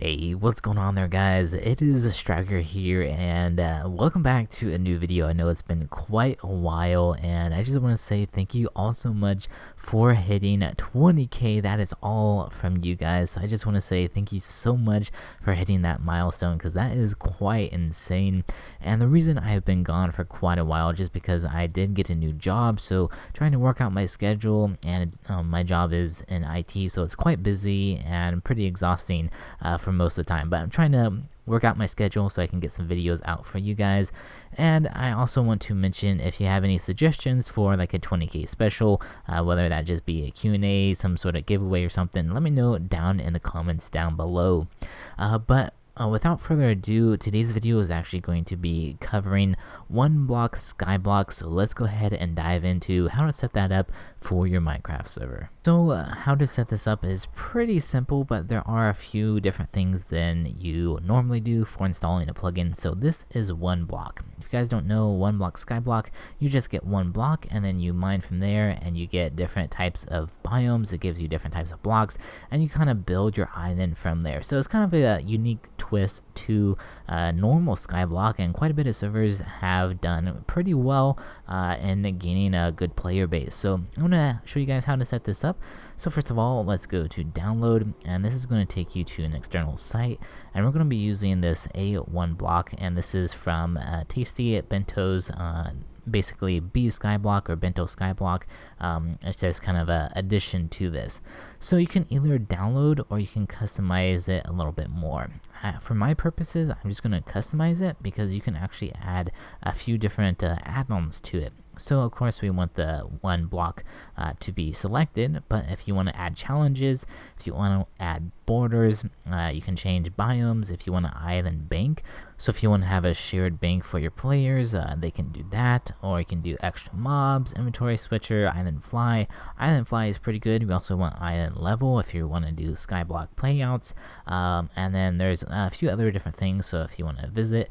Hey, what's going on there, guys? It is a Striker here, and welcome back to a new video. I know it's been quite a while, and I just want to say thank you all so much for hitting 20k. That is all from you guys. So I just want to say thank you so much for hitting that milestone, because that is quite insane. And the reason I have been gone for quite a while just because I did get a new job, so trying to work out my schedule, and my job is in IT, so it's quite busy and pretty exhausting for most of the time, but I'm trying to work out my schedule so I can get some videos out for you guys. And I also want to mention, if you have any suggestions for like a 20k special, whether that just be a Q&A, some sort of giveaway or something, let me know down in the comments down below. Without further ado, today's video is actually going to be covering Oneblock Skyblock, so let's go ahead and dive into how to set that up for your Minecraft server. So how to set this up is pretty simple, but there are a few different things than you normally do for installing a plugin. So this is Oneblock. If you guys don't know Oneblock Skyblock, you just get one block and then you mine from there, and you get different types of biomes. It gives you different types of blocks, and you kind of build your island from there. So it's kind of a unique twist to normal Skyblock, and quite a bit of servers have done pretty well in gaining a good player base. So I'm going to show you guys how to set this up. So first of all, let's go to download, and this is going to take you to an external site, and we're going to be using this Oneblock, and this is from Tasty Bento's basically B Skyblock or Bento Skyblock. It's just kind of a addition to this. So you can either download or you can customize it a little bit more. For my purposes, I'm just going to customize it because you can actually add a few different add-ons to it. So of course we want the Oneblock to be selected, but if you want to add challenges, if you want to add borders, you can change biomes, if you want to island bank. So if you want to have a shared bank for your players, they can do that, or you can do extra mobs, inventory switcher, island fly. Island fly is pretty good. We also want island level if you want to do Skyblock playouts, and then there's a few other different things, so if you want to visit.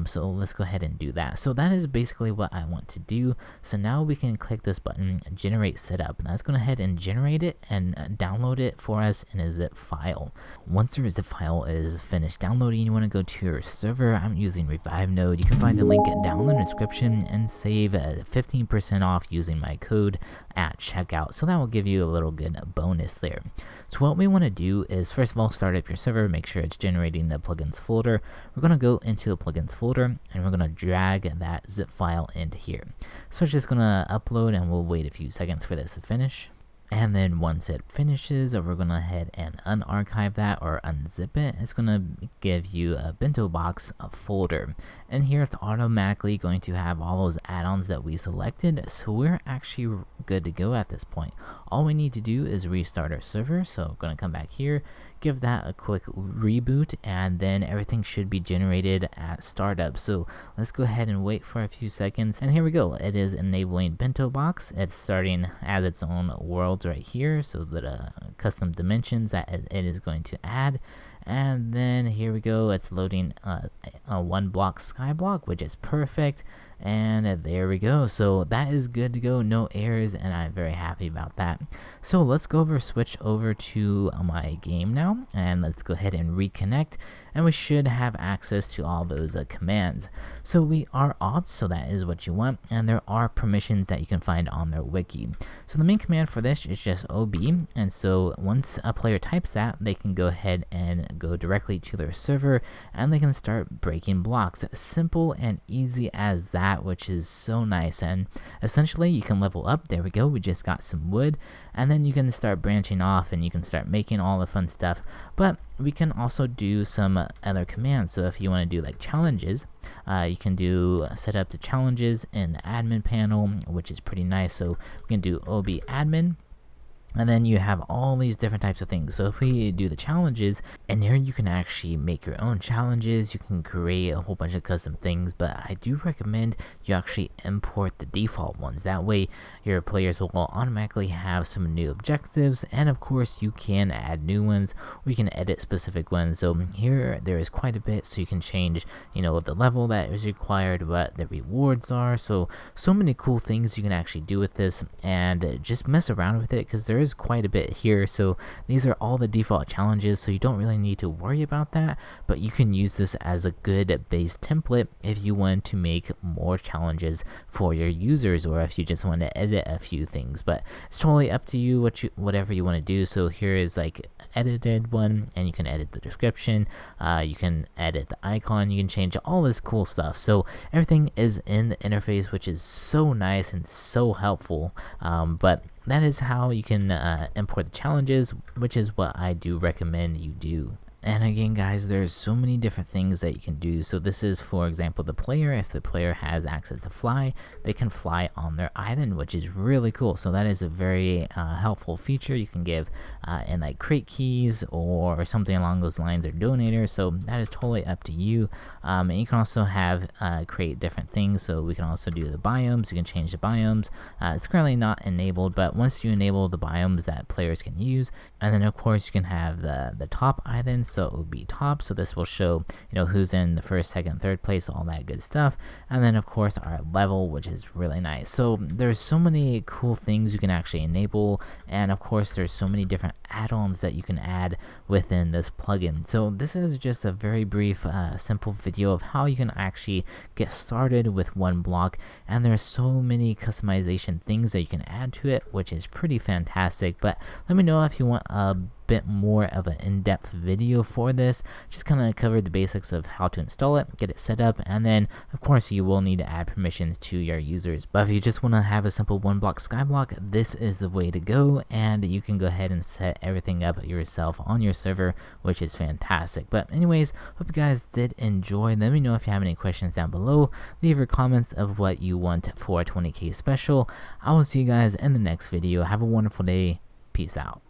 So let's go ahead and do that. So that is basically what I want to do. So now we can click this button, generate setup, and that's going to head and generate it and download it for us in a zip file. Once the zip file is finished downloading, you want to go to your server. I'm using Revivenode. You can find the link down in the description and save 15% off using my code at checkout. So that will give you a little good bonus there. So what we want to do is, first of all, start up your server, make sure it's generating the plugins folder. We're going to go into the plugins folder, and we're going to drag that zip file into here. So it's just going to upload, and we'll wait a few seconds for this to finish. And then once it finishes, we're going to head and unarchive that or unzip it. It's going to give you a bento box folder. And here it's automatically going to have all those add-ons that we selected. So we're actually good to go at this point. All we need to do is restart our server. So I'm going to come back here, give that a quick reboot, and then everything should be generated at startup. So let's go ahead and wait for a few seconds, and here we go. It is enabling bento box. It's starting as its own worlds right here, so that custom dimensions that it is going to add. And then here we go, it's loading a Oneblock Skyblock, which is perfect. And there we go. So that is good to go, no errors, and I'm very happy about that. So let's switch over to my game now, and let's go ahead and reconnect, and we should have access to all those commands. So we are opt, so that is what you want, and there are permissions that you can find on their wiki. So the main command for this is just ob, and so once a player types that, they can go ahead and go directly to their server, and they can start breaking blocks. Simple and easy as that, which is so nice. And essentially you can level up. There we go, we just got some wood, and then you can start branching off and you can start making all the fun stuff. But we can also do some other commands. So if you want to do like challenges, you can do set up the challenges in the admin panel, which is pretty nice. So we can do ob admin, and then you have all these different types of things. So if we do the challenges, and here you can actually make your own challenges, you can create a whole bunch of custom things, but I do recommend you actually import the default ones. That way your players will automatically have some new objectives, and of course you can add new ones, or you can edit specific ones. So here there is quite a bit, so you can change, the level that is required, what the rewards are. So many cool things you can actually do with this, and just mess around with it, because there there is quite a bit here. So these are all the default challenges, so you don't really need to worry about that, but you can use this as a good base template if you want to make more challenges for your users, or if you just want to edit a few things. But it's totally up to you, whatever you want to do. So here is like edited one, and you can edit the description, you can edit the icon, you can change all this cool stuff. So everything is in the interface, which is so nice and so helpful. But that is how you can import the challenges, which is what I do recommend you do. And again, guys, there's so many different things that you can do. So this is, for example, the player. If the player has access to fly, they can fly on their island, which is really cool. So that is a very helpful feature you can give in like crate keys or something along those lines, or donators. So that is totally up to you. And you can also have create different things. So we can also do the biomes. You can change the biomes. It's currently not enabled, but once you enable the biomes that players can use, and then of course you can have the top island. So it would be top, so this will show, you know, who's in the first, second, third place, all that good stuff. And then of course our level, which is really nice. So there's so many cool things you can actually enable, and of course there's so many different add-ons that you can add within this plugin. So this is just a very brief simple video of how you can actually get started with Oneblock, and there's so many customization things that you can add to it, which is pretty fantastic. But let me know if you want a bit more of an in-depth video for this. Just kind of cover the basics of how to install it, get it set up, and then of course you will need to add permissions to your users. But if you just want to have a simple Oneblock Skyblock, this is the way to go, and you can go ahead and set everything up yourself on your server, which is fantastic. But anyways, hope you guys did enjoy. Let me know if you have any questions down below. Leave your comments of what you want for a 20K special. I will see you guys in the next video. Have a wonderful day. Peace out.